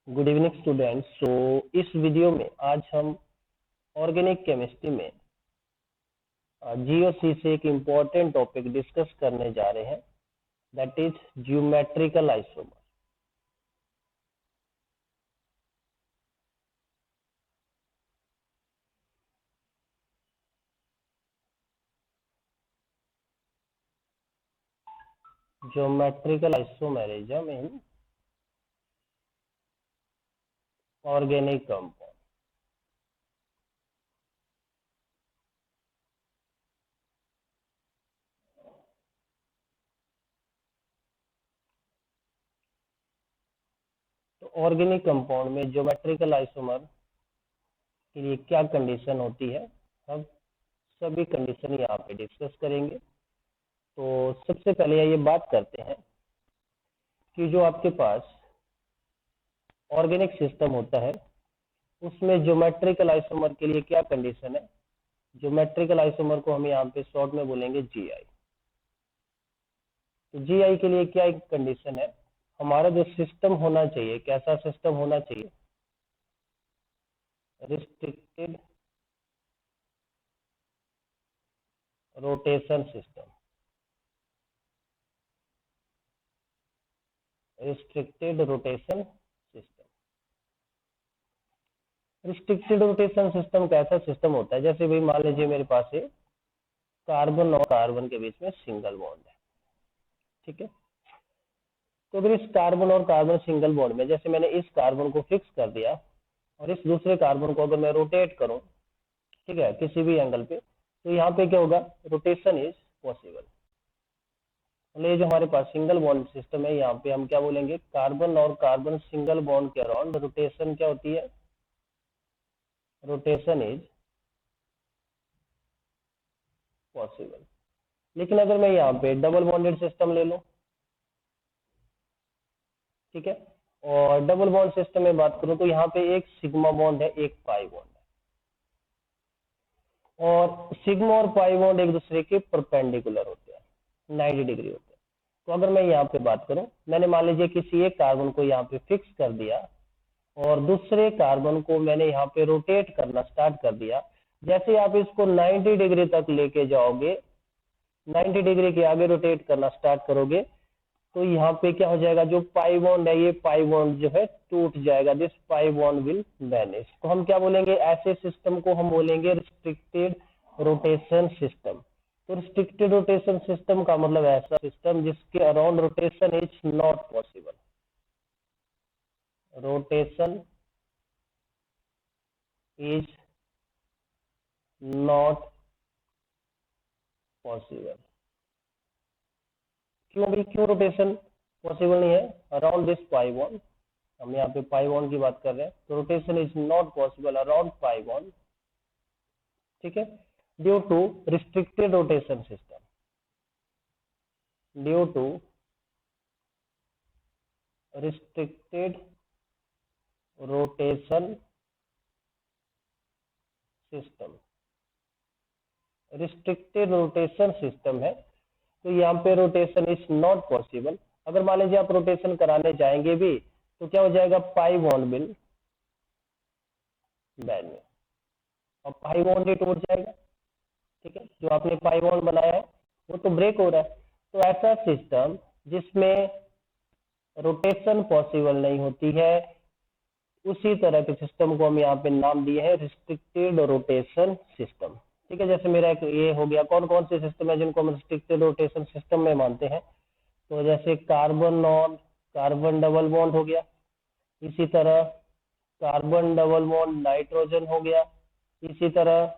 Good evening students. इस video में आज हम ऑर्गेनिक केमिस्ट्री में जीओसी से एक इम्पॉर्टेंट टॉपिक डिस्कस करने जा रहे हैं, that is geometrical isomer. Geometrical isomerism in organic compound. तो ऑर्गेनिक कंपाउंड में ज्योमेट्रिकल आइसोमर के लिए क्या कंडीशन होती है, हम सभी कंडीशन यहाँ पे डिस्कस करेंगे। तो सबसे पहले ये बात करते हैं कि जो आपके पास ऑर्गेनिक सिस्टम होता है उसमें ज्योमेट्रिकल आइसोमर के लिए क्या कंडीशन है। ज्योमेट्रिकल आइसोमर को हम यहाँ पे शॉर्ट में बोलेंगे जीआई। तो जीआई के लिए क्या एक कंडीशन है, हमारा जो सिस्टम होना चाहिए, कैसा सिस्टम होना चाहिए, restricted rotation system. Restricted rotation system. Restricted rotation system कैसा सिस्टम होता है, जैसे भाई मान लीजिए मेरे पास है कार्बन और कार्बन के बीच में सिंगल बॉन्ड है, ठीक है। तो अगर इस कार्बन और कार्बन सिंगल बॉन्ड में जैसे मैंने इस कार्बन को फिक्स कर दिया और इस दूसरे कार्बन को अगर मैं रोटेट करूं, ठीक है, किसी भी एंगल पे, तो यहाँ पे क्या होगा, रोटेशन इज पॉसिबल। ये जो हमारे पास सिंगल बॉन्ड सिस्टम है, यहाँ पे हम क्या बोलेंगे, कार्बन और कार्बन सिंगल बॉन्ड के अराउंड रोटेशन क्या होती है, रोटेशन इज पॉसिबल। लेकिन अगर मैं यहाँ पे डबल बॉन्डेड सिस्टम ले लूं, ठीक है, और डबल बॉन्ड सिस्टम में बात करूं तो यहाँ पे एक सिग्मा बॉन्ड है, एक पाई बॉन्ड है, और सिग्मा और पाई बॉन्ड एक दूसरे के परपेंडिकुलर होते हैं, 90 डिग्री होते हैं। तो अगर मैं यहाँ पे बात करूं, मैंने मान लीजिए किसी एक कार्बन को यहाँ पे फिक्स कर दिया और दूसरे कार्बन को मैंने यहाँ पे रोटेट करना स्टार्ट कर दिया। जैसे आप इसको 90 डिग्री तक लेके जाओगे, 90 डिग्री के आगे रोटेट करना स्टार्ट करोगे, तो यहाँ पे क्या हो जाएगा, जो पाई बॉन्ड है, ये पाई बॉन्ड जो है टूट जाएगा, this pi bond will vanish. तो हम क्या बोलेंगे, ऐसे सिस्टम को हम बोलेंगे रिस्ट्रिक्टेड रोटेशन सिस्टम। तो रिस्ट्रिक्टेड रोटेशन सिस्टम का मतलब ऐसा सिस्टम जिसके around rotation is not possible. Rotation is not possible. क्यों भाई, क्यों रोटेशन पॉसिबल नहीं है, अराउंड दिस पाई बॉन्ड, हम यहाँ पे पाई बॉन्ड की बात कर रहे हैं, तो rotation is not possible around pi bond, ठीक है, due to restricted rotation system. Due to restricted rotation system. Restricted rotation system है तो यहाँ पे रोटेशन इज नॉट पॉसिबल। अगर मान लीजिए आप रोटेशन कराने जाएंगे भी तो क्या हो जाएगा, पाई बॉन्ड विल बैन, और पाई बॉन्ड ही टूट जाएगा, ठीक है, जो आपने पाई बॉन्ड बनाया है वो तो ब्रेक हो रहा है। तो ऐसा सिस्टम जिसमें रोटेशन पॉसिबल नहीं होती है, उसी तरह के सिस्टम को हम यहाँ पे नाम दिए हैं रिस्ट्रिक्टेड रोटेशन सिस्टम, ठीक है। जैसे मेरा एक ये हो गया, कौन कौन से सिस्टम है जिनको हम रिस्ट्रिक्टेड रोटेशन सिस्टम में मानते हैं, तो जैसे carbon non carbon double bond हो गया, इसी तरह कार्बन डबल बॉन्ड नाइट्रोजन हो गया, इसी तरह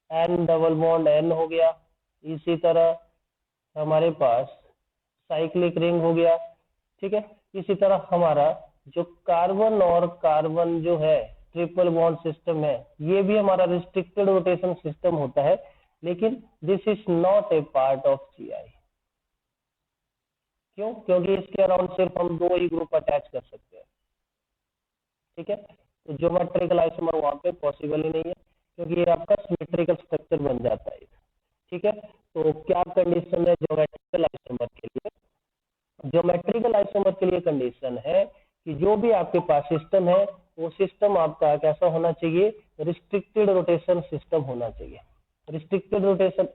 एन डबल बॉन्ड एन हो गया, इसी तरह हमारे पास साइक्लिक रिंग हो गया, ठीक है। इसी तरह हमारा जो कार्बन और कार्बन जो है ट्रिपल बॉन्ड सिस्टम है, ये भी हमारा रिस्ट्रिक्टेड रोटेशन सिस्टम होता है, लेकिन this is not a part of GI. क्यों, क्योंकि इसके अराउंड सिर्फ हम दो ही ग्रुप अटैच कर सकते हैं, ठीक है। तो ज्योमेट्रिकल आइसोमर वहां पे पॉसिबल ही नहीं है, क्योंकि ये आपका सिमेट्रिकल स्ट्रक्चर बन जाता है, ठीक है। तो क्या कंडीशन है ज्योमेट्रिकल आइसोमर के लिए, ज्योमेट्रिकल आइसोमर के लिए कंडीशन है कि जो भी आपके पास सिस्टम है वो सिस्टम आपका कैसा होना चाहिए, रिस्ट्रिक्टेड रोटेशन सिस्टम होना चाहिए। रिस्ट्रिक्टेड रोटेशन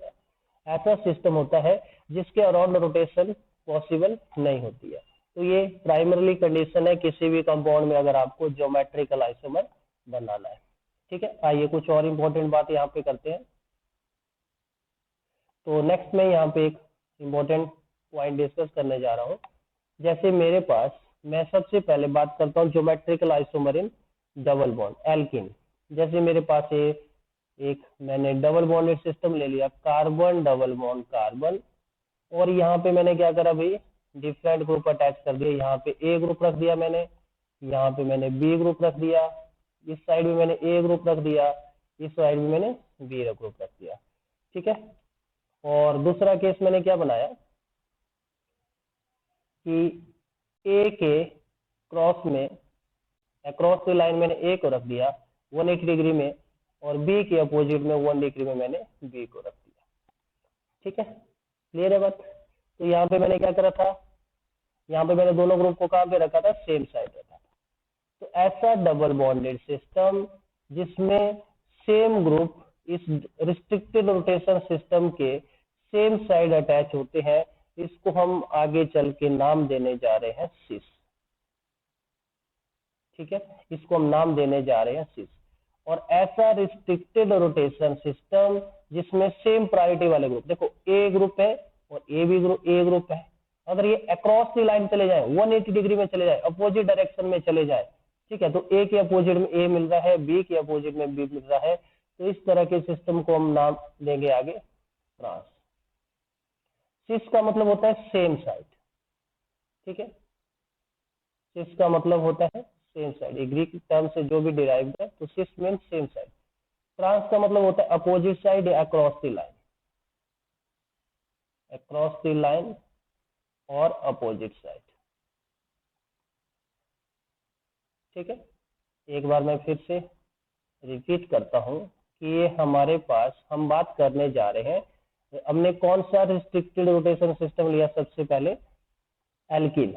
ऐसा सिस्टम होता है जिसके अराउंड रोटेशन पॉसिबल नहीं होती है। तो ये प्राइमरली कंडीशन है किसी भी कंपाउंड में अगर आपको ज्योमेट्रिकल आइसोमर बनाना है। ठीक है, आइए कुछ और इंपॉर्टेंट बात यहाँ पे करते हैं। तो नेक्स्ट में यहाँ पे एक इंपॉर्टेंट पॉइंट डिस्कस करने जा रहा हूँ। जैसे मेरे पास, मैं सबसे पहले बात करता हूँ geometrical isomer in double bond alkene. जैसे मेरे पास एक मैंने डबल बॉन्डेड सिस्टम ले लिया, कार्बन डबल बॉन्ड कार्बन, और यहाँ पे मैंने क्या करा भाई, डिफरेंट ग्रुप अटैच कर दिया। यहाँ पे ए ग्रुप रख दिया मैंने, यहाँ पे मैंने बी ग्रुप रख दिया, इस साइड में मैंने ए ग्रुप रख दिया, इस साइड में मैंने बी ग्रुप रख दिया। ठीक है, और दूसरा केस मैंने क्या बनाया कि ए के क्रॉस में, अक्रॉस द लाइन मैंने ए को रख दिया 180 डिग्री में, और बी के अपोजिट में 1 डिग्री में मैंने बी को रख दिया। ठीक है, क्लियर है बात। तो यहाँ पे मैंने क्या करा था, यहाँ पे मैंने दोनों ग्रुप को कहाँ पे रखा था, सेम साइड रखा था। तो ऐसा डबल बॉन्डेड सिस्टम जिसमें सेम ग्रुप इस रिस्ट्रिक्टेड रोटेशन सिस्टम के सेम साइड अटैच होते हैं, इसको हम आगे चल के नाम देने जा रहे हैं सिस। ठीक है, इसको हम नाम देने जा रहे हैं सिस। और ऐसा रिस्ट्रिक्टेड रोटेशन सिस्टम जिसमें सेम प्रायोरिटी वाले ग्रुप, देखो ए ग्रुप है और ए भी ग्रुप, ए ग्रुप है, अगर ये अक्रॉस दी लाइन चले जाए, 180 डिग्री में चले जाए, अपोजिट डायरेक्शन में चले जाए, ठीक है, तो ए के अपोजिट में ए मिल रहा है, बी के अपोजिट में बी मिल रहा है, तो इस तरह के सिस्टम को हम नाम देंगे आगे ट्रांस। सिस का मतलब होता है सेम साइड। ठीक है, सिस का मतलब होता है सेम साइड, ग्रीक टर्म से जो भी डिराइव्ड है, तो सिस मीन्स सेम साइड। ट्रांस का मतलब होता है अपोजिट साइड या across the line, across the line और अपोजिट साइड। ठीक है, एक बार मैं फिर से रिपीट करता हूं कि ये हमारे पास हम बात करने जा रहे हैं, हमने कौन सा रिस्ट्रिक्टेड रोटेशन सिस्टम लिया, सबसे पहले एल्कीन।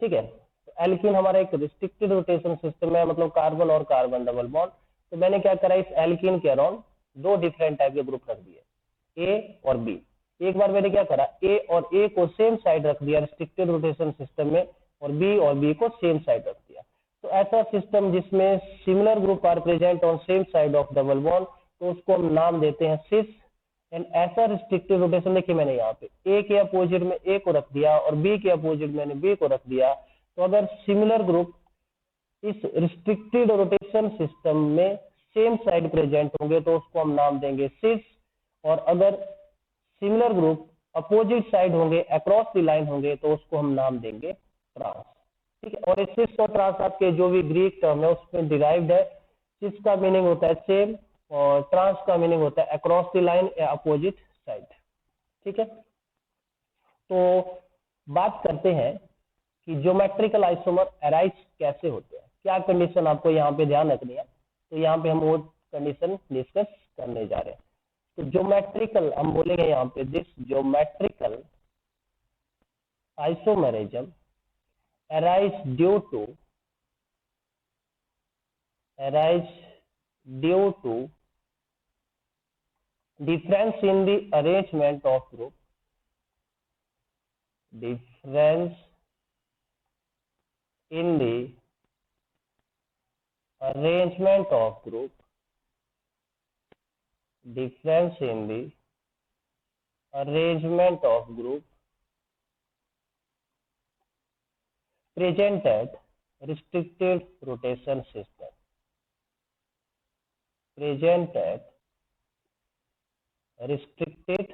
ठीक है, तो एल्कीन हमारा एक रिस्ट्रिक्टेड रोटेशन सिस्टम है, मतलब कार्बन और कार्बन डबल बॉन्ड। तो मैंने क्या करा, इस एल्कीन के अराउंड दो डिफरेंट टाइप के ग्रुप रख दिए, ए और बी। एक बार मैंने क्या करा, ए और ए को सेम साइड रख दिया रिस्ट्रिक्टेड रोटेशन सिस्टम में, और बी को सेम साइड रख दिया। तो ऐसा सिस्टम जिसमें similar group are present on same side of double bond, तो उसको हम नाम देते हैं सिस। एंड ऐसा रिस्ट्रिक्टेड रोटेशन, देखिए मैंने यहाँ पे ए के अपोजिट में ए को रख दिया और बी के अपोजिट मैंने बी को रख दिया, तो अगर सिमिलर ग्रुप इस रिस्ट्रिक्टेड रोटेशन सिस्टम में सेम साइड प्रेजेंट होंगे तो उसको हम नाम देंगे सिस। और अगर सिमिलर ग्रुप अपोजिट साइड होंगे, अक्रॉस द लाइन होंगे, तो उसको हम नाम देंगे ट्रांस। ठीक है, और इस सिस और ट्रांस आपके जो भी ग्रीक टर्म है उसमें डिराइव्ड है। सिस का मीनिंग होता है सेम और ट्रांस का मीनिंग होता है अक्रॉस द लाइन या अपोजिट साइड। ठीक है, तो बात करते हैं कि ज्योमेट्रिकल आइसोमर अराइज कैसे होते हैं, क्या कंडीशन आपको यहाँ पे ध्यान रखनी है। तो यहाँ पे हम वो कंडीशन डिस्कस करने जा रहे हैं। तो ज्योमेट्रिकल हम बोलेंगे यहाँ पे, this geometrical isomerism arise due to difference in the arrangement of group, difference in the arrangement of group, difference in the arrangement of group present at restricted rotation system, present at restricted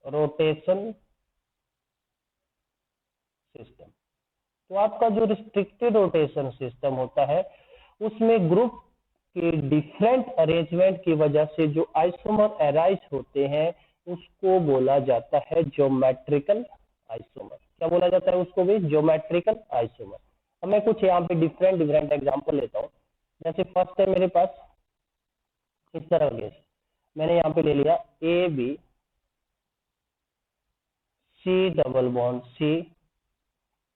rotation system. तो आपका जो restricted rotation system होता है उसमें group के different arrangement की वजह से जो आइसोमर अराइज होते हैं उसको बोला जाता है ज्योमेट्रिकल आइसोमर। क्या बोला जाता है उसको भी, ज्योमेट्रिकल आइसोमर। अब मैं कुछ यहाँ पे डिफरेंट एग्जांपल लेता हूँ। जैसे फर्स्ट है मेरे पास इस तरह के, मैंने यहाँ पे ले लिया A B C double bond C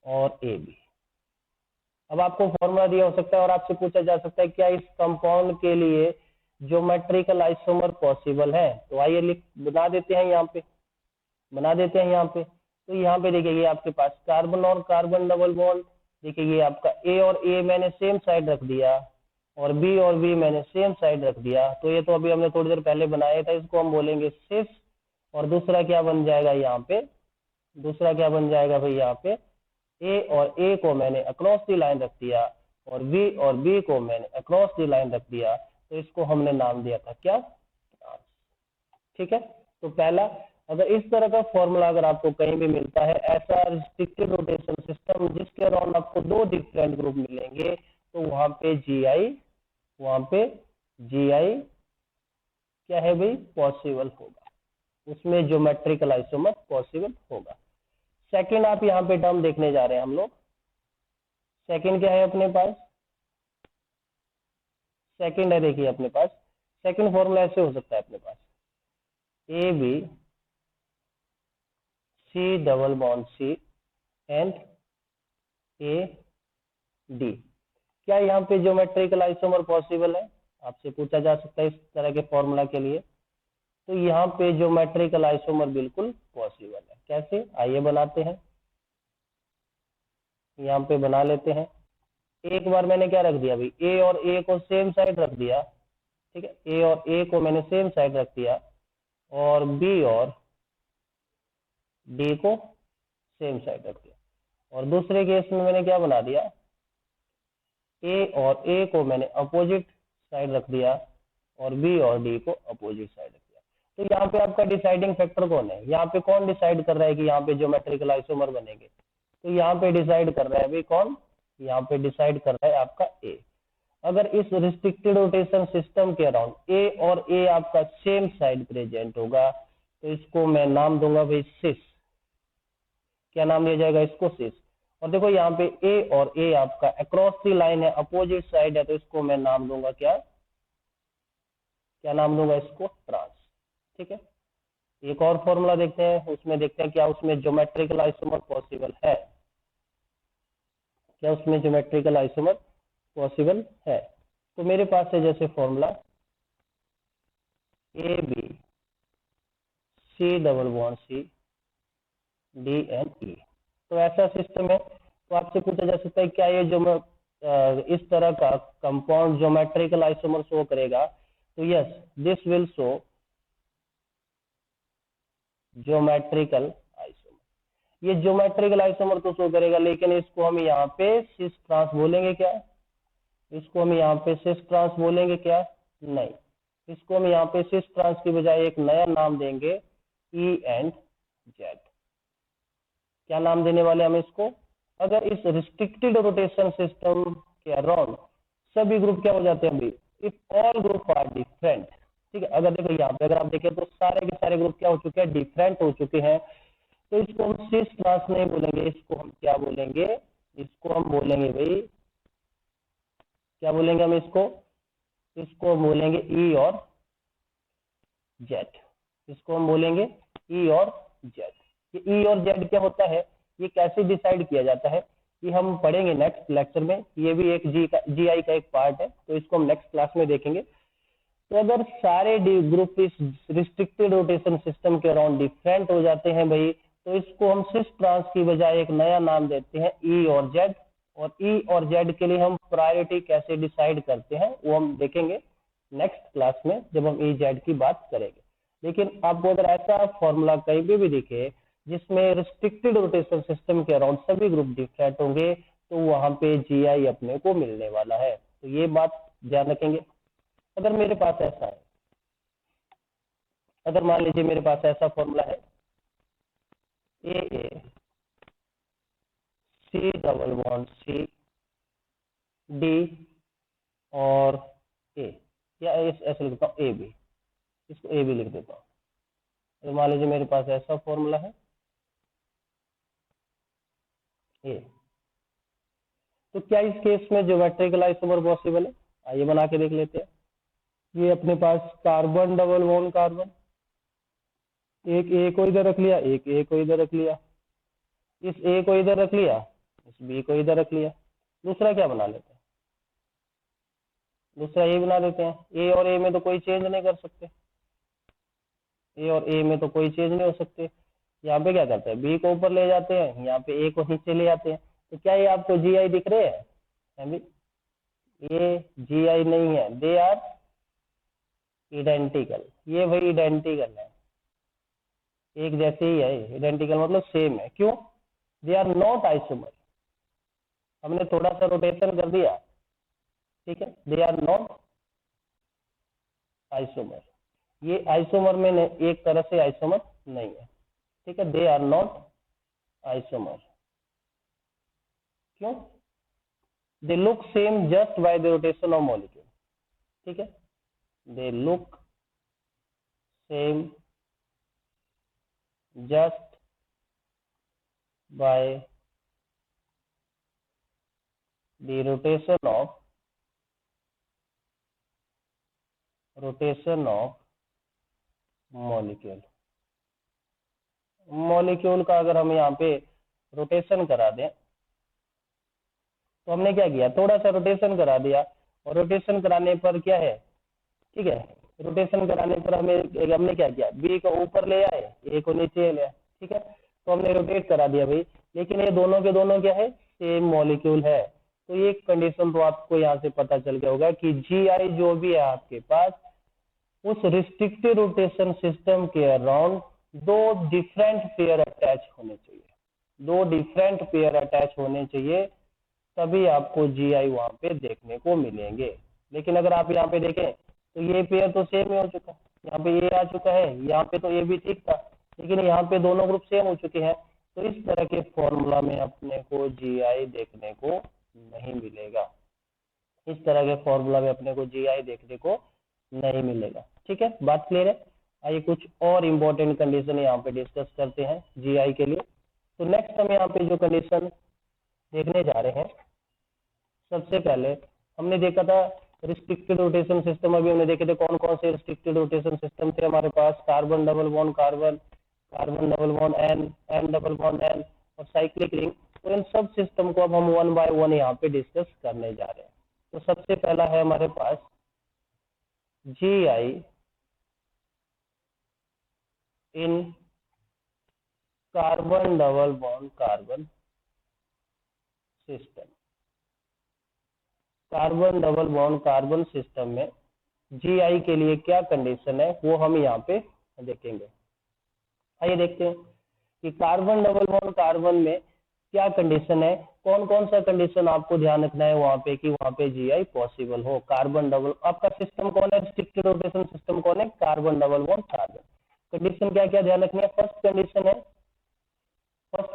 और ए बी। अब आपको फॉर्मूला दिया हो सकता है और आपसे पूछा जा सकता है क्या इस कंपाउंड के लिए ज्योमेट्रिकल आइसोमर पॉसिबल है? तो आइए लिख बना देते हैं यहाँ पे, बना देते हैं यहाँ पे। तो यहाँ पे देखिए ये आपके पास कार्बन और कार्बन डबल बॉन्ड, देखिए ये आपका ए और ए मैंने सेम साइड रख दिया और बी और बी मैंने सेम साइड रख दिया। तो ये तो अभी हमने थोड़ी देर पहले बनाया था, इसको हम बोलेंगे सिस। और दूसरा क्या बन जाएगा यहाँ पे, दूसरा क्या बन जाएगा भाई यहाँ पे, ए और ए को मैंने अक्रॉस दी लाइन रख दिया और बी को मैंने अक्रॉस दी लाइन रख दिया। तो इसको हमने नाम दिया था क्या, ठीक है। तो पहला, अगर इस तरह का फॉर्मूला अगर आपको कहीं भी मिलता है, ऐसा रिस्ट्रिक्टेड रोटेशन सिस्टम जिसके अराउंड आपको दो डिफरेंट ग्रुप मिलेंगे, तो वहां पे जीआई क्या है भाई, पॉसिबल होगा, उसमें ज्योमेट्रिकल आइसोमर पॉसिबल होगा। सेकंड आप यहाँ पे टर्म देखने जा रहे हैं हम लोग। सेकंड क्या है अपने पास, सेकंड है देखिए अपने पास, सेकंड फॉर्मूला ऐसे हो सकता है अपने पास A B C double bond C and A D. क्या यहाँ पे ज्योमेट्रिकल आइसोमर पॉसिबल है? आपसे पूछा जा सकता है इस तरह के फॉर्मूला के लिए। तो यहाँ पे ज्योमेट्रिकल आइसोमर बिल्कुल पॉसिबल है। कैसे, आइए बनाते हैं, यहाँ पे बना लेते हैं। एक बार मैंने क्या रख दिया भाई, ए और ए को सेम साइड रख दिया, ठीक है, ए और ए को मैंने सेम साइड रख दिया और बी और डी को सेम साइड रख दिया। और दूसरे केस में मैंने क्या बना दिया, ए और ए को मैंने अपोजिट साइड रख दिया और बी और डी को अपोजिट साइड रख दिया। तो यहाँ पे आपका डिसाइडिंग फैक्टर कौन है, यहाँ पे कौन डिसाइड कर रहा है कि यहाँ पे ज्योमेट्रिकल आइसोमर बनेंगे? तो यहाँ पे डिसाइड कर रहा है भाई कौन, यहाँ पे डिसाइड कर रहा है आपका ए। अगर इस रिस्ट्रिक्टेड रोटेशन सिस्टम के अराउंड ए और ए आपका सेम साइड प्रेजेंट होगा, तो इसको मैं नाम दूंगा भाई सिस। क्या नाम लिया जाएगा इसको, सिस। और देखो यहाँ पे ए और ए आपका अक्रॉस दी लाइन है, अपोजिट साइड है, तो इसको मैं नाम दूंगा क्या, क्या नाम दूंगा इसको, ट्रांस, ठीक है। एक और फॉर्मूला देखते हैं, उसमें देखते हैं क्या उसमें ज्योमेट्रिकल आइसोमर पॉसिबल है, क्या उसमें ज्योमेट्रिकल आइसोमर पॉसिबल है। तो मेरे पास है जैसे formula A B C double bond C D and E. तो ऐसा सिस्टम है। तो आपसे पूछा जा सकता है क्या ये जो इस तरह का कंपाउंड ज्योमेट्रिकल आइसोमर शो करेगा? तो yes, this will show geometrical isomer. ये ज्योमेट्रिकल आइसोमर तो शो करेगा, लेकिन इसको हम यहाँ पे सिस ट्रांस बोलेंगे क्या, इसको हम यहाँ पे सिस ट्रांस बोलेंगे क्या, नहीं, इसको हम यहाँ पे सिस ट्रांस की बजाय एक नया नाम देंगे ई एंड जेड। क्या नाम देने वाले हम इसको? अगर इस रिस्ट्रिक्टेड रोटेशन सिस्टम के अराउंड सभी ग्रुप क्या हो जाते हैं भाई, if all group are different, ठीक है। अगर देखो यहाँ पे अगर आप देखें तो सारे के सारे ग्रुप क्या हो चुके हैं, डिफरेंट हो चुके हैं। तो इसको हम सिस ट्रांस नहीं बोलेंगे, इसको हम क्या बोलेंगे, इसको हम बोलेंगे भाई, क्या बोलेंगे हम इसको, इसको हम बोलेंगे ई और जेड, इसको हम बोलेंगे ई और जेड। ये ई और जेड क्या होता है, ये कैसे डिसाइड किया जाता है, ये हम पढ़ेंगे नेक्स्ट लेक्चर में। ये भी एक जीआई का एक पार्ट है, तो इसको हम नेक्स्ट क्लास में देखेंगे। तो अगर सारे ग्रुप इस रिस्ट्रिक्टेड रोटेशन सिस्टम के अराउंड डिफरेंट हो जाते हैं भाई, तो इसको हम सिस ट्रांस की बजाय एक नया नाम देते हैं ई और जेड। और ई और जेड के लिए हम प्रायोरिटी कैसे डिसाइड करते हैं वो हम देखेंगे नेक्स्ट क्लास में जब हम ई जेड की बात करेंगे। लेकिन आपको अगर ऐसा फॉर्मूला कहीं भी दिखे जिसमें रिस्ट्रिक्टेड रोटेशन सिस्टम के अराउंड सभी ग्रुप डिफरेंट होंगे, तो वहां पे जीआई अपने को मिलने वाला है। तो ये बात ध्यान रखेंगे। अगर मेरे पास ऐसा है, अगर मान लीजिए मेरे पास ऐसा फॉर्मूला है A C double bond C D और ए, या ऐसे लिख देता हूँ ए बी, इसको ए बी लिख देता हूँ। तो मान लीजिए मेरे पास ऐसा फॉर्मूला है ए, तो क्या इस केस में ज्योमेट्रिकल आइसोमर पॉसिबल है? आइए बना के देख लेते हैं। ये अपने पास कार्बन डबल बॉन्ड कार्बन, एक ए को इधर रख लिया, एक ए को इधर रख लिया, इस ए को इधर रख लिया, इस बी को इधर रख लिया। दूसरा क्या बना लेते हैं, दूसरा ए बना देते हैं। ए और ए में तो कोई चेंज नहीं कर सकते, ए और ए में तो कोई चेंज नहीं हो सकते। यहाँ पे क्या करते हैं, बी को ऊपर ले जाते हैं, यहाँ पे ए को नीचे ले आते हैं। तो क्या ये आपको जी आई दिख रहे हैं? ये जी आई नहीं है, दे आर इडेंटिकल। ये भाई इडेंटिकल है, एक जैसे ही है। इडेंटिकल मतलब सेम है। क्यों? They are not isomer. हमने थोड़ा सा रोटेशन कर दिया, ठीक है, दे आर नॉट आइसोमर। ये आइसोमर में एक तरह से आइसोमर नहीं है, ठीक है, दे आर नॉट आइसोमर। क्यों? They look same just by the rotation of molecule, ठीक है, they look same just by the rotation of molecule। Molecule का अगर हम यहाँ पे रोटेशन करा दें, तो हमने क्या किया, थोड़ा सा रोटेशन करा दिया, और रोटेशन कराने पर क्या है, ठीक है, रोटेशन कराने पर हमने क्या किया, बी को ऊपर ले आए, ए को नीचे ले आए, ठीक है, तो हमने रोटेट करा दिया भाई। लेकिन ये दोनों के दोनों क्या है, सेम मॉलिक्यूल है। तो ये कंडीशन तो आपको यहाँ से पता चल गया होगा कि जी आई जो भी है आपके पास, उस रिस्ट्रिक्टेड रोटेशन सिस्टम के अराउंड दो डिफरेंट पेयर अटैच होने चाहिए, दो डिफरेंट पेयर अटैच होने चाहिए, तभी आपको जी आई वहां पे देखने को मिलेंगे। लेकिन अगर आप यहाँ पे देखें तो ये पेयर तो सेम ही हो चुका है, यहाँ पे ये आ चुका है, यहाँ पे तो ये भी ठीक था, लेकिन यहाँ पे दोनों ग्रुप सेम हो चुके हैं। तो इस तरह के फॉर्मूला में अपने को जी आई देखने को नहीं मिलेगा, इस तरह के फॉर्मूला में अपने को जी आई देखने को नहीं मिलेगा। ठीक है, बात क्लियर है? आइए कुछ और इम्पोर्टेंट कंडीशन यहाँ पे डिस्कस करते हैं जी आई के लिए। तो नेक्स्ट हम यहाँ पे जो कंडीशन देखने जा रहे हैं, सबसे पहले हमने देखा था रिस्ट्रिक्टेड रोटेशन सिस्टम। अभी हमने देखे थे कौन कौन से रिस्ट्रिक्टेड रोटेशन सिस्टम थे हमारे पास, carbon double bond carbon, carbon double bond N, N double bond N और साइक्लिक रिंग। तो इन सब सिस्टम को अब हम वन बाय वन यहाँ पे डिस्कस करने जा रहे हैं। तो सबसे पहला है हमारे पास G I in carbon double bond carbon system. Carbon double bond carbon system में जी आई के लिए क्या कंडीशन है वो हम यहाँ पे देखेंगे। आइए देखते हैं कि कार्बन डबल बॉन्ड कार्बन में क्या कंडीशन है, कौन कौन सा कंडीशन आपको ध्यान रखना है वहां पे कि वहां पे जी आई पॉसिबल हो। कार्बन डबल, आपका सिस्टम कौन है, रिस्ट्रिक्टेड रोटेशन सिस्टम कौन है, carbon double bond carbon. Condition क्या क्या ध्यान रखनी है, फर्स्ट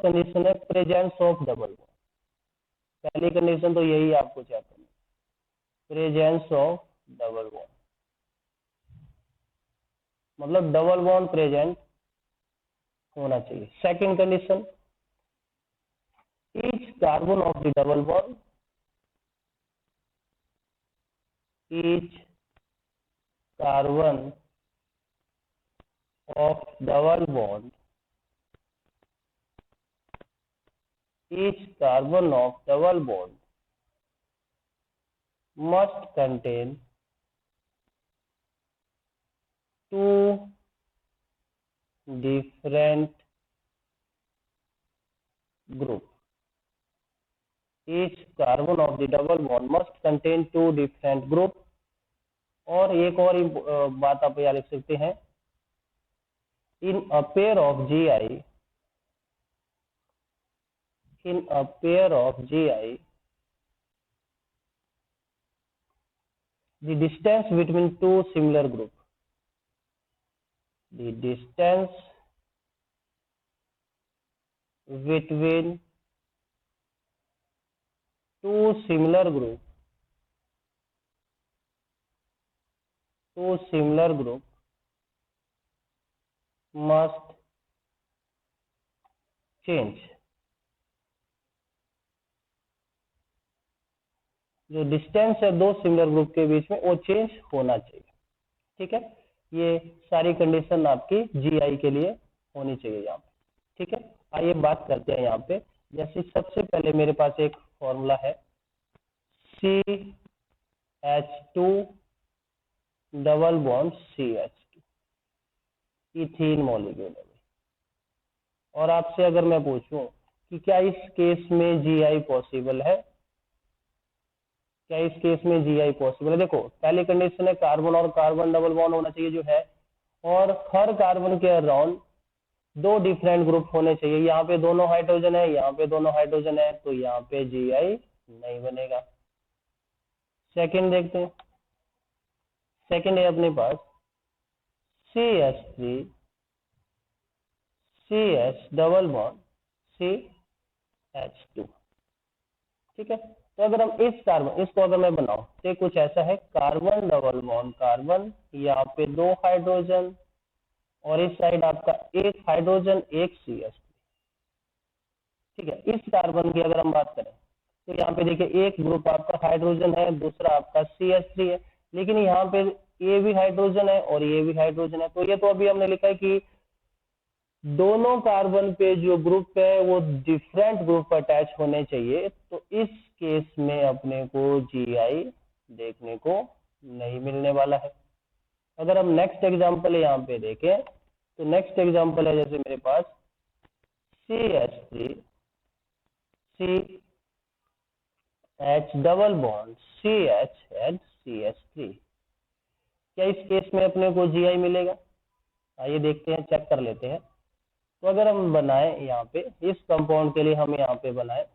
कंडीशन है प्रेजेंस ऑफ डबल बॉन्ड। पहली कंडीशन तो यही आपको चेक करना, प्रेजेंस ऑफ डबल बॉन्ड, मतलब डबल बॉन्ड प्रेजेंट होना चाहिए। Second condition, each carbon of the double bond, each carbon of double bond, each carbon of double bond must contain two different group. Each carbon of the double bond must contain two different group। और एक और बात आप यहाँ लिख सकते हैं, in a pair of GI, in a pair of GI, the distance between two similar group, the distance between two similar group must change। जो डिस्टेंस है दो सिमिलर ग्रुप के बीच में वो चेंज होना चाहिए। ठीक है, ये सारी कंडीशन आपकी जीआई के लिए होनी चाहिए यहाँ पे। ठीक है, आइए बात करते हैं यहाँ पे। जैसे सबसे पहले मेरे पास एक फॉर्मूला है CH2 double bond CH2, ethene molecule है। और आपसे अगर मैं पूछूं कि क्या इस केस में GI पॉसिबल है, क्या इस केस में GI पॉसिबल है? देखो, पहली कंडीशन है कार्बन और कार्बन डबल बॉन्ड होना चाहिए जो है, और हर कार्बन के अराउंड 2 डिफरेंट ग्रुप होने चाहिए। यहाँ पे दोनों हाइड्रोजन है, यहाँ पे दोनों हाइड्रोजन है, तो यहाँ पे GI नहीं बनेगा। सेकंड देखते हैं, सेकंड है अपने पास CH3 CH double bond CH2। ठीक है, तो अगर हम इस कार्बन, इसको अगर मैं बनाऊं तो कुछ ऐसा है, कार्बन डबल बॉन्ड कार्बन, यहाँ पे 2 हाइड्रोजन, और इस साइड आपका 1 हाइड्रोजन 1 CH3। ठीक है, इस कार्बन की अगर हम बात करें तो यहाँ पे देखिए एक ग्रुप आपका हाइड्रोजन है, दूसरा आपका CH3 है, लेकिन यहाँ पे ये भी हाइड्रोजन है और ये भी हाइड्रोजन है। तो ये तो अभी हमने लिखा है कि दोनों कार्बन पे जो ग्रुप है वो डिफरेंट ग्रुप अटैच होने चाहिए, तो इस केस में अपने को GI देखने को नहीं मिलने वाला है। अगर हम नेक्स्ट एग्जांपल यहाँ पे देखें तो नेक्स्ट एग्जांपल है जैसे मेरे पास CH3 CH double bond CH and CH3। क्या इस केस में अपने को GI मिलेगा? आइए देखते हैं, चेक कर लेते हैं। तो अगर हम बनाए यहाँ पे इस कंपाउंड के लिए, हम यहाँ पे बनाए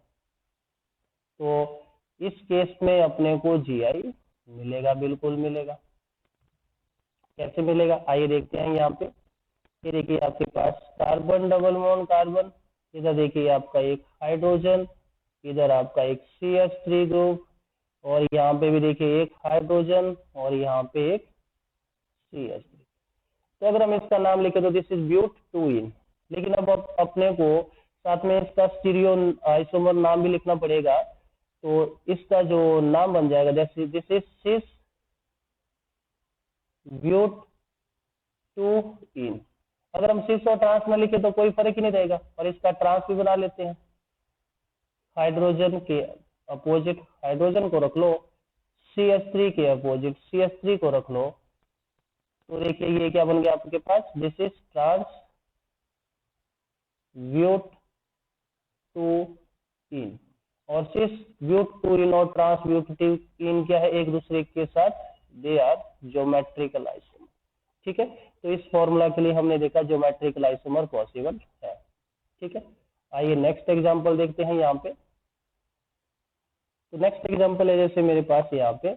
तो इस केस में अपने को GI मिलेगा, बिल्कुल मिलेगा। कैसे मिलेगा आइए देखते हैं। यहाँ पे ये देखिए आपके पास कार्बन डबल बॉन्ड कार्बन, इधर देखिए आपका एक हाइड्रोजन, इधर आपका एक CH3 ग्रुप, और यहाँ पे भी देखिए एक हाइड्रोजन और यहाँ पे एक CH3। तो अगर हम इसका नाम लिखे तो दिस इज ब्यूट-2-इन, लेकिन अब अपने को साथ में इसका स्टीरियो आइसोमर नाम भी लिखना पड़ेगा। तो इसका जो नाम बन जाएगा जैसे दिस इज सिस ब्यूट-2-इन। अगर हम सिस और ट्रांस में लिखे तो कोई फर्क ही नहीं रहेगा, और इसका ट्रांस भी बना लेते हैं। हाइड्रोजन के अपोजिट हाइड्रोजन को रख लो, CH3 के अपोजिट CH3 को रख लो, तो देखिए ये क्या बन गया आपके पास, दिस इज ट्रांस ब्यूट-2-इन। और सिस ब्यूट-2-इन और ट्रांस ब्यूट-2-इन क्या है, एक दूसरे के साथ दे आर ज्योमेट्रिकल आइसोमर। ठीक है, तो इस फॉर्मूला के लिए हमने देखा ज्योमेट्रिकल आइसोमर पॉसिबल है। ठीक है, आइए नेक्स्ट एग्जांपल देखते हैं यहाँ पे। तो नेक्स्ट एग्जांपल है जैसे मेरे पास यहाँ पे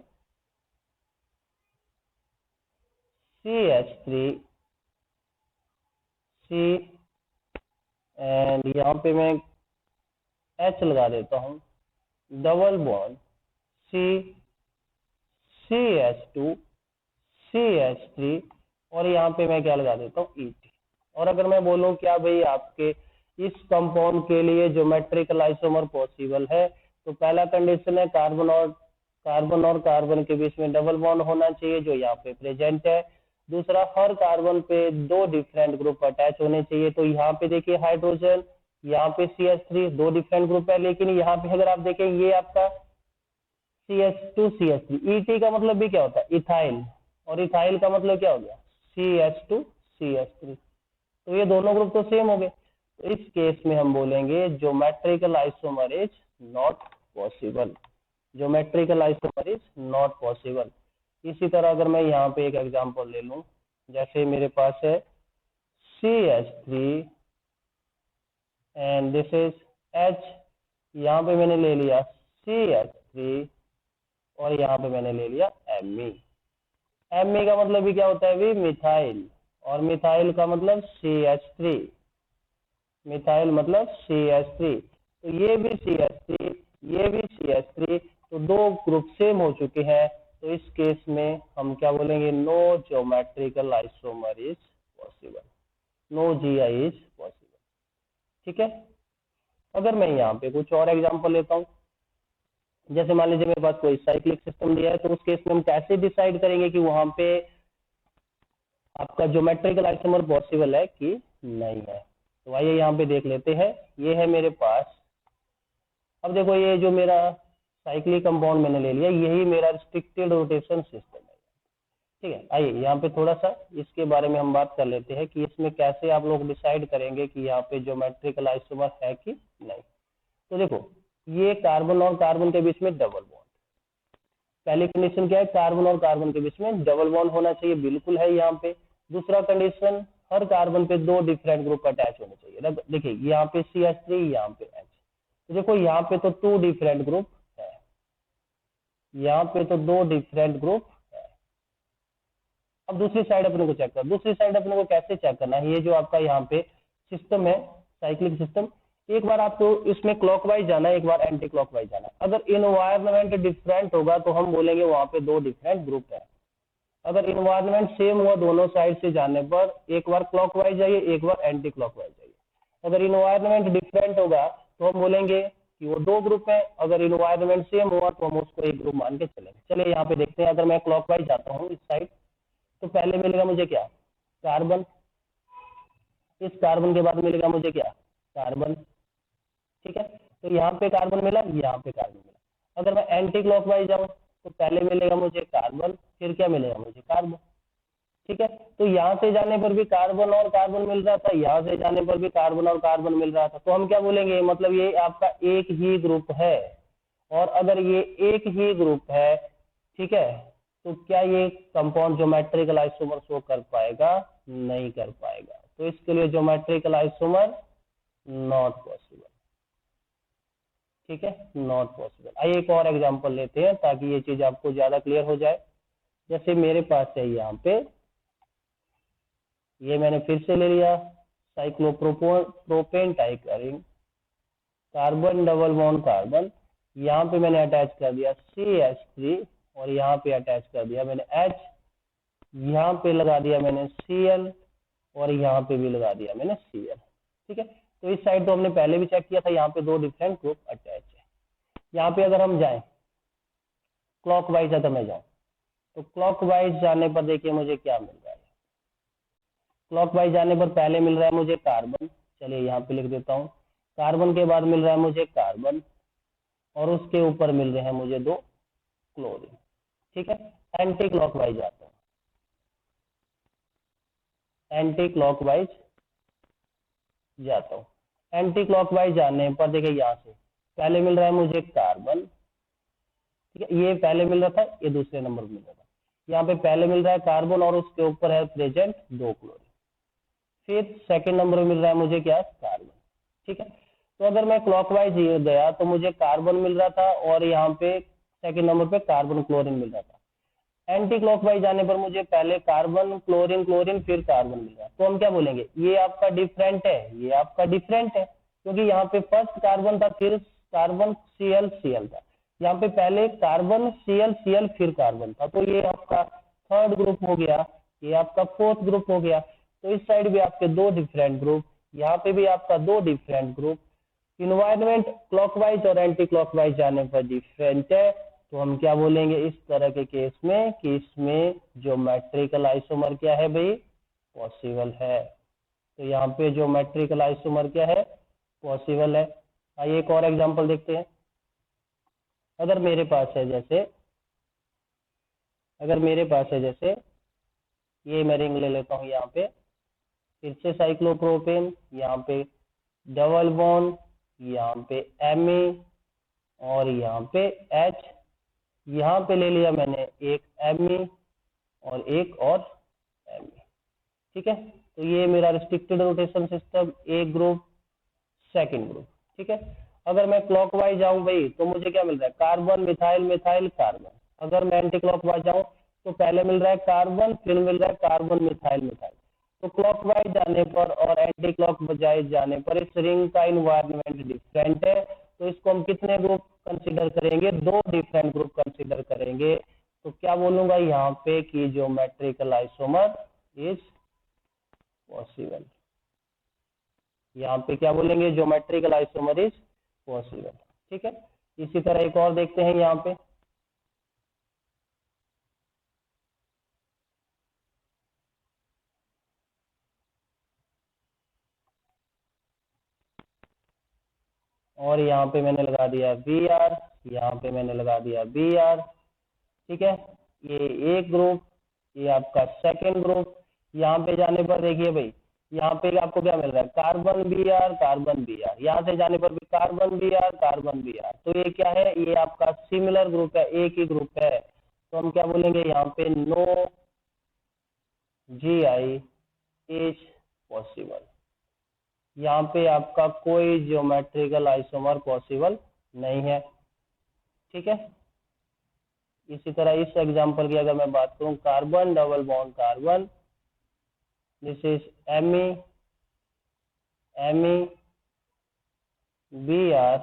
CH3 C एंड यहाँ पे मैं H लगा देता हूँ, डबल बॉन्ड CH2 CH3, और यहाँ पे मैं क्या लगा देता हूँ ET। और अगर मैं बोलूँ क्या भाई आपके इस कंपाउंड के लिए ज्योमेट्रिकल आइसोमर पॉसिबल है, तो पहला कंडीशन है कार्बन और कार्बन के बीच में डबल बॉन्ड होना चाहिए जो यहाँ पे प्रेजेंट है। दूसरा, हर कार्बन पे 2 डिफरेंट ग्रुप अटैच होने चाहिए। तो यहाँ पे देखिए हाइड्रोजन, यहाँ पे CH3, 2 डिफरेंट ग्रुप है, लेकिन यहाँ पे अगर आप देखें ये आपका CH2 CH3, ET का मतलब भी क्या होता है, इथाइल, और इथाइल का मतलब क्या हो गया, CH2 CH3। तो ये दोनों ग्रुप तो सेम हो गए। तो इस केस में हम बोलेंगे geometrical isomer is not possible, geometrical isomer is not possible. इसी तरह अगर मैं यहाँ पे एक एग्जांपल ले लूं, जैसे मेरे पास है CH3 and this is H, यहाँ पे मैंने ले लिया CH3 और यहाँ पे मैंने ले लिया Me। Me का मतलब भी क्या होता है, भी मिथाइल, और मिथाइल का मतलब CH3, मिथाइल मतलब CH3। तो ये भी CH3, ये भी CH3, तो 2 ग्रुप सेम हो चुके हैं। तो इस केस में हम क्या बोलेंगे, no geometrical isomer is possible, no GI is possible. ठीक है, अगर मैं यहाँ पे कुछ और एग्जांपल लेता हूँ, जैसे मान लीजिए मेरे पास कोई साइक्लिक सिस्टम दिया है, तो उस केस में हम कैसे डिसाइड करेंगे कि वहां पे आपका ज्योमेट्रिकल आइसोमर पॉसिबल है कि नहीं है। तो आइए यहाँ पे देख लेते हैं, ये है मेरे पास। अब देखो ये जो मेरा साइक्लिक कंपाउंड मैंने ले लिया, यही मेरा रिस्ट्रिक्टेड रोटेशन सिस्टम है। ठीक है, आइए यहाँ पे थोड़ा सा इसके बारे में हम बात कर लेते हैं कि इसमें कैसे आप लोग डिसाइड करेंगे कि यहाँ पे ज्योमेट्रिकल आइसोमर है कि नहीं। तो देखो ये कार्बन और कार्बन के बीच में डबल बॉन्ड, पहली कंडीशन क्या है, कार्बन और कार्बन के बीच में डबल बॉन्ड होना चाहिए, बिल्कुल है यहाँ पे। दूसरा कंडीशन, हर कार्बन पे दो डिफरेंट ग्रुप अटैच होने चाहिए। देखिए यहाँ पे CH3, यहाँ पे H। तो देखो यहाँ पे तो टू डिफरेंट ग्रुप है, यहाँ पे तो दो डिफरेंट ग्रुप है। अब दूसरी साइड अपने को चेक कर, दूसरी साइड अपने को कैसे चेक करना है, ये जो आपका यहाँ पे सिस्टम है साइक्लिक सिस्टम, एक बार आपको इसमें क्लॉकवाइज जाना है, एक बार एंटी क्लॉकवाइज जाना है। अगर इन्वायरमेंट डिफरेंट होगा तो हम बोलेंगे वहां पे दो डिफरेंट ग्रुप है। अगर इन्वायरमेंट सेम हुआ दोनों साइड से जाने पर, एक बार क्लॉकवाइज जाइए, एक बार एंटी क्लॉकवाइज जाइए। अगर इन्वायरमेंट डिफरेंट होगा तो हम बोलेंगे कि वो दो ग्रुप है, अगर इन्वायरमेंट सेम हुआ तो हम उसको एक ग्रुप मान के चलेंगे। चलिए यहाँ पे देखते हैं, अगर मैं क्लॉकवाइज जाता हूँ इस साइड, तो पहले मिलेगा मुझे क्या, कार्बन। इस कार्बन के बाद मिलेगा मुझे क्या, कार्बन। ठीक है, तो यहाँ पे कार्बन मिला, यहाँ पे कार्बन मिला। अगर मैं एंटी क्लॉकवाइज जाऊँ तो पहले मिलेगा मुझे कार्बन, फिर क्या मिलेगा मुझे, कार्बन। ठीक है, तो यहाँ से जाने पर भी कार्बन और कार्बन मिल रहा था, यहाँ से जाने पर भी कार्बन और कार्बन मिल रहा था। तो हम क्या बोलेंगे, मतलब ये आपका एक ही ग्रुप है। और अगर ये एक ही ग्रुप है, ठीक है, तो क्या ये कंपाउंड ज्योमेट्रिकल आइसोमर शो कर पाएगा, नहीं कर पाएगा। तो इसके लिए ज्योमेट्रिकल आइसोमर नॉट पॉसिबल। ठीक है, नॉट पॉसिबल। आइए एक और एग्जांपल लेते हैं ताकि ये चीज आपको ज्यादा क्लियर हो जाए। जैसे मेरे पास है यहाँ पे, ये मैंने फिर से ले लिया साइक्लोप्रोपेन टाइकरिंग, कार्बन डबल बॉन्ड कार्बन, यहाँ पे मैंने अटैच कर दिया CH3 और यहाँ पे अटैच कर दिया मैंने H, यहाँ पे लगा दिया मैंने Cl और यहाँ पे भी लगा दिया मैंने Cl। ठीक है, तो इस साइड तो हमने पहले भी चेक किया था, यहाँ पे दो डिफरेंट ग्रुप अटैच है। यहाँ पे अगर हम जाएं क्लॉकवाइज, अगर मैं जाऊं तो क्लॉकवाइज जाने पर देखिए मुझे क्या मिल रहा है। क्लॉकवाइज जाने पर पहले मिल रहा है मुझे कार्बन, चलिए यहाँ पे लिख देता हूँ, कार्बन के बाद मिल रहा है मुझे कार्बन और उसके ऊपर मिल रहे हैं मुझे दो क्लोरीन। ठीक है, एंटी क्लॉकवाइज आता हूँ, एंटी क्लॉकवाइज जाता हूँ। एंटी क्लॉकवाइज जाने पर देखिए यहाँ से पहले मिल रहा है मुझे कार्बन, ठीक है, ये पहले मिल रहा था, ये दूसरे नंबर पर मिल रहा था। यहाँ पे पहले मिल रहा है कार्बन और उसके ऊपर है प्रेजेंट दो क्लोरीन। फिर सेकंड नंबर में मिल रहा है मुझे क्या, कार्बन। ठीक है, तो अगर मैं क्लॉकवाइज गया तो मुझे कार्बन मिल रहा था और यहाँ पे सेकंड नंबर पे कार्बन क्लोरीन मिल रहा था। एंटी क्लॉकवाइज जाने पर मुझे पहले कार्बन क्लोरीन क्लोरीन फिर कार्बन मिल रहा है। तो हम क्या बोलेंगे, ये आपका डिफरेंट है, ये आपका डिफरेंट है, क्योंकि यहाँ पे फर्स्ट कार्बन था, फिर कार्बन Cl Cl था। यहाँ पे पहले कार्बन Cl Cl फिर कार्बन था, तो ये आपका थर्ड ग्रुप हो गया, ये आपका फोर्थ ग्रुप हो गया। तो इस साइड भी आपके दो डिफरेंट ग्रुप, यहाँ पे भी आपका दो डिफरेंट ग्रुप। इन्वायरमेंट क्लॉकवाइज और एंटी क्लॉकवाइज जाने पर डिफरेंट है, तो हम क्या बोलेंगे इस तरह के केस में कि इसमें ज्योमेट्रिकल आइसोमर क्या है भाई, पॉसिबल है। तो यहाँ पे ज्योमेट्रिकल आइसोमर क्या है, पॉसिबल है। आइए एक और एग्जांपल देखते हैं। अगर मेरे पास है जैसे, अगर मेरे पास है जैसे ये मैं रिंग ले लेता हूँ, यहाँ पे फिर से साइक्लोप्रोपेन, यहाँ पे डबल बॉन्ड, यहाँ पे Ma और यहाँ पे H, यहाँ पे ले लिया मैंने एक Me और एक और Me। ठीक है, तो ये मेरा रिस्ट्रिक्टेड रोटेशन सिस्टम, एक ग्रुप सेकंड ग्रुप। ठीक है, अगर मैं क्लॉकवाइज जाऊं भाई तो मुझे क्या मिल रहा है, कार्बन मिथाइल मिथाइल कार्बन। अगर मैं एंटी क्लॉकवाइज जाऊं तो पहले मिल रहा है कार्बन, फिर मिल रहा है कार्बन मिथाइल मिथाइल। तो क्लॉकवाइज जाने पर और एंटी क्लॉकवाइज जाने पर इस रिंग का इन्वायरमेंट डिफरेंट है, तो इसको हम कितने ग्रुप कंसिडर करेंगे, दो डिफरेंट ग्रुप कंसिडर करेंगे। तो क्या बोलूंगा यहाँ पे कि ज्योमेट्रिकल आइसोमर इज पॉसिबल। यहाँ पे क्या बोलेंगे, ज्योमेट्रिकल आइसोमर इज पॉसिबल। ठीक है, इसी तरह एक और देखते हैं यहाँ पे। और यहाँ पे मैंने लगा दिया बी आर, यहाँ पे मैंने लगा दिया बी आर। ठीक है, ये एक ग्रुप, ये आपका सेकेंड ग्रुप। यहाँ पे जाने पर देखिए भाई, यहाँ पे आपको क्या मिल रहा है, carbon B R, carbon B R. यहाँ से जाने पर भी carbon B R, carbon B R. तो ये क्या है, ये आपका सिमिलर ग्रुप है, एक ही ग्रुप है। तो हम क्या बोलेंगे यहाँ पे, नो GI इज पॉसिबल। यहाँ पे आपका कोई ज्योमेट्रिकल आइसोमर पॉसिबल नहीं है। ठीक है, इसी तरह इस एग्जांपल की अगर मैं बात करूं, carbon double bond carbon, this is Me Br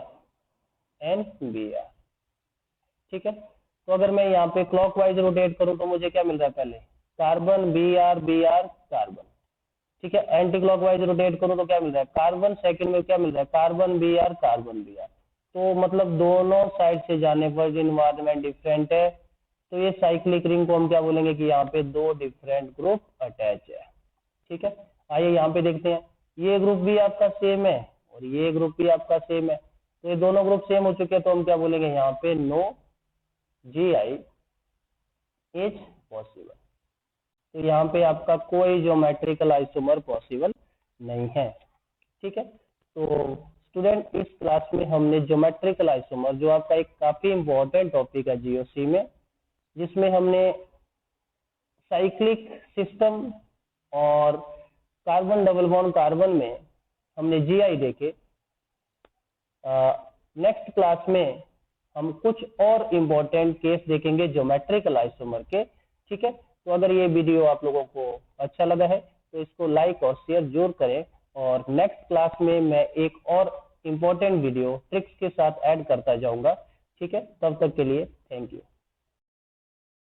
and Br। ठीक है, तो अगर मैं यहाँ पे क्लॉकवाइज रोटेट करूं तो मुझे क्या मिल रहा है, पहले कार्बन Br कार्बन। ठीक है, एंटी क्लॉकवाइज रोटेट करूं तो क्या मिल रहा है, कार्बन। सेकंड में क्या मिल रहा है, कार्बन Br कार्बन Br। तो मतलब दोनों साइड से जाने पर जो इन्वायरमेंट डिफरेंट है, तो ये साइक्लिक रिंग को हम क्या बोलेंगे कि यहाँ पे दो डिफरेंट ग्रुप अटैच है। ठीक है, आइए यहाँ पे देखते हैं, ये ग्रुप भी आपका सेम है और ये ग्रुप भी आपका सेम है। तो ये दोनों ग्रुप सेम हो चुके हैं, तो हम क्या बोलेंगे यहाँ पे, नो GI इज पॉसिबल। तो यहाँ पे आपका कोई ज्योमेट्रिकल आइसोमर पॉसिबल नहीं है। ठीक है, तो स्टूडेंट इस क्लास में हमने ज्योमेट्रिकल आइसोमर, जो आपका एक काफी इंपॉर्टेंट टॉपिक है GOC में, जिसमें हमने साइक्लिक सिस्टम और कार्बन डबल बॉन्ड कार्बन में हमने GI देखे। नेक्स्ट क्लास में हम कुछ और इम्पोर्टेंट केस देखेंगे ज्योमेट्रिकल आइसोमर के। ठीक है, तो अगर ये वीडियो आप लोगों को अच्छा लगा है तो इसको लाइक और शेयर जरूर करें, और नेक्स्ट क्लास में मैं एक और इम्पोर्टेंट वीडियो ट्रिक्स के साथ ऐड करता जाऊंगा। ठीक है, तब तक के लिए थैंक यू।